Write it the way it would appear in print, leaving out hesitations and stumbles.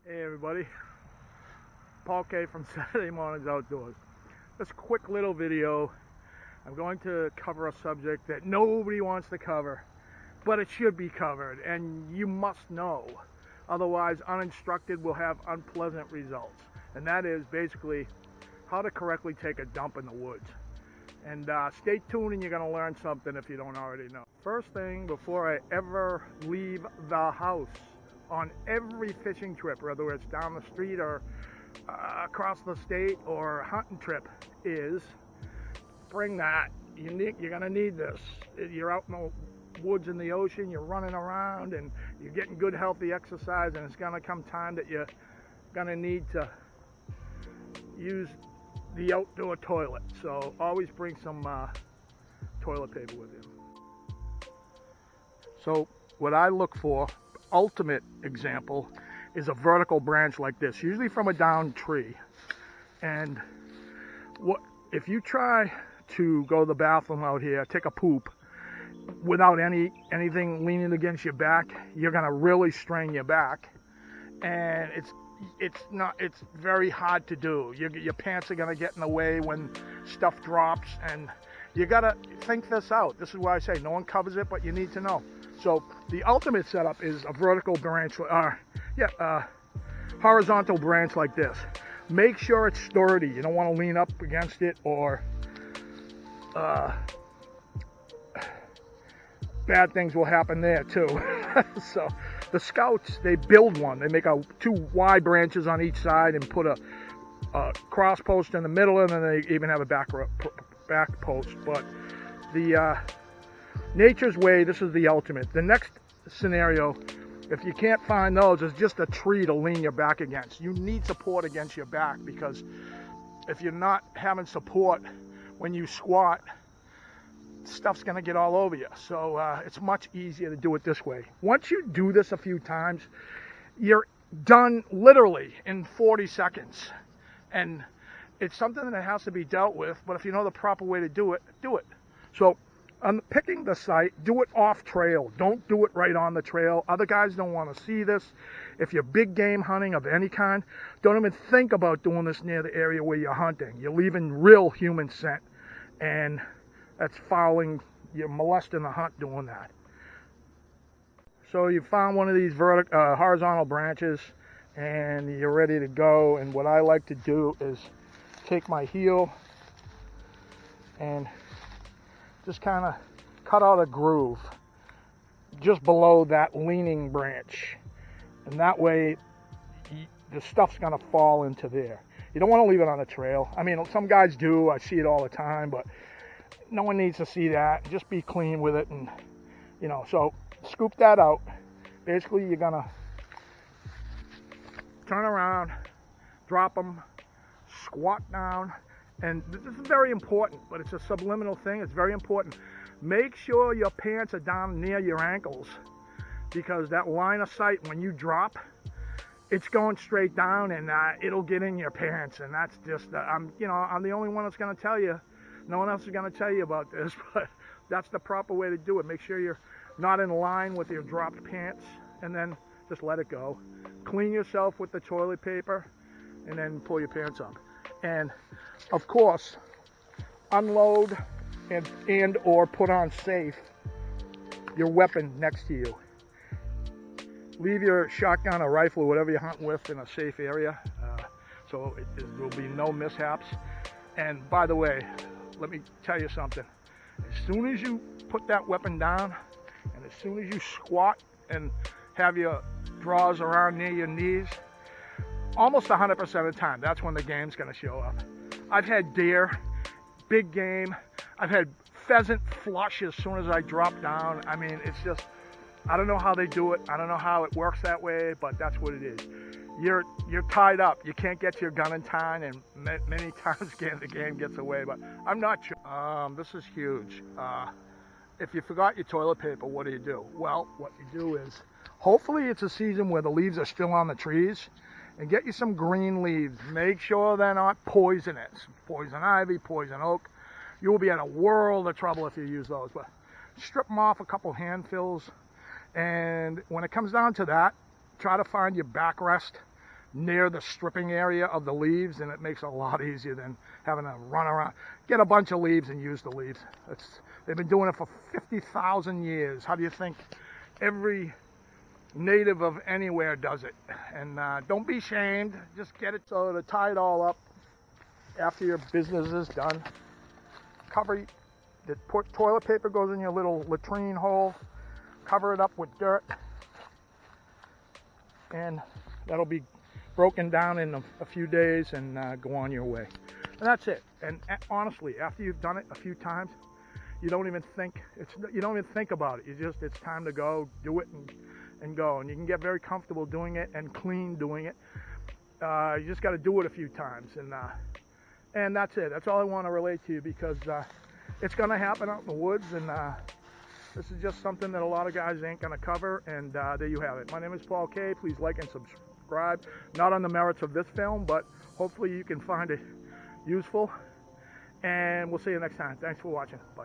Hey everybody, Paul K from Saturday Mornings Outdoors. This quick little video, I'm going to cover a subject that nobody wants to cover, but it should be covered, and you must know. Otherwise, uninstructed will have unpleasant results. And that is basically how to correctly take a dump in the woods. And stay tuned and you're going to learn something if you don't already know. First thing, before I ever leave the house, on every fishing trip, whether it's down the street or across the state or hunting trip, is bring that. You're gonna need this. You're out in the woods in the ocean, you're running around and you're getting good healthy exercise, and it's gonna come time that you're gonna need to use the outdoor toilet. So always bring some toilet paper with you. So what I look for, ultimate example, is a vertical branch like this, usually from a downed tree. And what if you try to go to the bathroom out here, take a poop without anything leaning against your back, you're gonna really strain your back, and it's very hard to do. Your pants are gonna get in the way when stuff drops, and you gotta think this out. This is why I say no one covers it, but you need to know. So the ultimate setup is a vertical branch, horizontal branch like this. Make sure it's sturdy. You don't want to lean up against it, or bad things will happen there too. So the Scouts, they build one. They make two wide branches on each side and put a cross post in the middle, and then they even have a back post. But the Nature's Way, this is the ultimate. The next scenario, if you can't find those, is just a tree to lean your back against. You need support against your back, because if you're not having support when you squat, stuff's gonna get all over you. So it's much easier to do it this way. Once you do this a few times, you're done literally in 40 seconds. And it's something that has to be dealt with, but if you know the proper way to do it, do it. So on picking the site, do it off trail. Don't do it right on the trail. Other guys don't want to see this. If you're big game hunting of any kind, don't even think about doing this near the area where you're hunting. You're leaving real human scent, and that's fouling. You're molesting the hunt doing that. So you found one of these horizontal branches, and you're ready to go. And what I like to do is take my heel and just kind of cut out a groove just below that leaning branch, and that way the stuff's going to fall into there. You don't want to leave it on the trail. I mean, some guys do. I see it all the time, but no one needs to see that. Just be clean with it, and so scoop that out. Basically, you're going to turn around, drop them, squat down. And this is very important, but it's a subliminal thing. It's very important. Make sure your pants are down near your ankles, because that line of sight, when you drop, it's going straight down, and it'll get in your pants. And that's just, I'm the only one that's going to tell you. No one else is going to tell you about this, but that's the proper way to do it. Make sure you're not in line with your dropped pants, and then just let it go. Clean yourself with the toilet paper, and then pull your pants up. And of course, unload and or put on safe your weapon next to you. Leave your shotgun or rifle or whatever you're hunting with in a safe area, so there will be no mishaps. And by the way, let me tell you something. As soon as you put that weapon down, and as soon as you squat and have your drawers around near your knees, almost 100% of the time, that's when the game's going to show up. I've had deer, big game. I've had pheasant flush as soon as I drop down. I mean, it's just, I don't know how they do it. I don't know how it works that way, but that's what it is. You're tied up. You can't get your gun in time, and many times the game gets away, but I'm not sure. This is huge. If you forgot your toilet paper, what do? Well, what you do is, hopefully it's a season where the leaves are still on the trees, and get you some green leaves. Make sure they're not poisonous. Poison ivy, poison oak. You will be in a world of trouble if you use those. But strip them off a couple handfuls, and when it comes down to that, try to find your backrest near the stripping area of the leaves, and it makes it a lot easier than having to run around, get a bunch of leaves and use the leaves. They've been doing it for 50,000 years. How do you think every native of anywhere does it? And don't be shamed, just get it so to tie it all up after your business is done. Cover the toilet paper goes in your little latrine hole, cover it up with dirt, and that'll be broken down in a few days and go on your way. And that's it. And honestly, after you've done it a few times, you don't even think about it. It's time to go do it and go. And you can get very comfortable doing it and clean doing it. You just got to do it a few times, and that's it. That's all I want to relate to you, because it's going to happen out in the woods, and this is just something that a lot of guys ain't going to cover. And there you have it. My name is Paul K. Please like and subscribe. Not on the merits of this film, but hopefully you can find it useful. And we'll see you next time. Thanks for watching. Bye.